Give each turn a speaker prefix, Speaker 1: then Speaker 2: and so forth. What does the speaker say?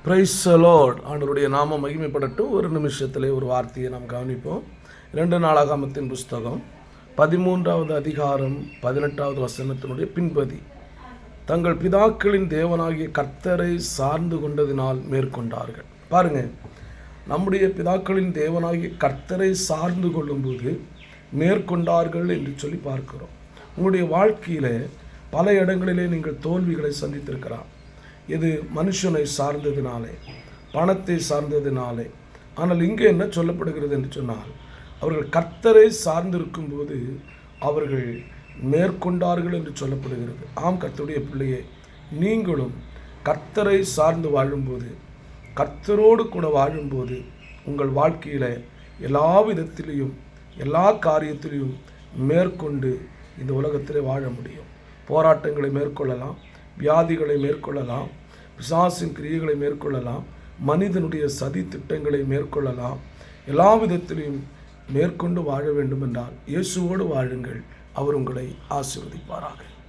Speaker 1: Praise the Lord. ஆண்டவருடைய நாமம் மகிமைப்படட்டும். ஒரு நிமிஷத்திலே ஒரு வார்த்தையை நாம் கவனிப்போம். 2 நாளாகமத்தின் புஸ்தகம் 13வது அதிகாரம் 18வது வசனத்தினுடைய பின்பதி. தங்கள் பிதாக்களின் தேவனாகிய கர்த்தரை சார்ந்து கொண்டதினால் மேற்கொண்டார்கள். பாருங்க, நம்முடைய பிதாக்களின் தேவனாகிய கர்த்தரை சார்ந்து கொள்ளும்போது மேற்கொண்டார்கள் என்று சொல்லி பார்க்கிறோம். உங்களுடைய வாழ்க்கையில் பல இடங்களிலே நீங்கள் தோல்விகளை சந்தித்திருக்கிறார். இது மனுஷனை சார்ந்ததினாலே, பணத்தை சார்ந்ததினாலே. ஆனால் இங்கே என்ன சொல்லப்படுகிறது என்று சொன்னால், அவர்கள் கர்த்தரை சார்ந்திருக்கும் போது அவர்கள் மேற்கொண்டார்கள் என்று சொல்லப்படுகிறது. ஆம், கர்த்தருடைய பிள்ளையே, நீங்களும் கர்த்தரை சார்ந்து வாழும்போது, கர்த்தரோடு கூட வாழும்போது உங்கள் வாழ்க்கையில் எல்லா விதத்திலையும் எல்லா காரியத்திலையும் மேற்கொண்டு இந்த உலகத்திலே வாழ முடியும். போராட்டங்களை மேற்கொள்ளலாம், வியாதிகளை மேற்கொள்ளலாம், பிசாசின் கிரியைகளை மேற்கொள்ளலாம், மனிதனுடைய சதி திட்டங்களை மேற்கொள்ளலாம். எல்லா விதத்திலையும் மேற்கொண்டு வாழ வேண்டும் என்றால் இயேசுவோடு வாழுங்கள். அவர் உங்களை ஆசீர்வதிப்பாராக.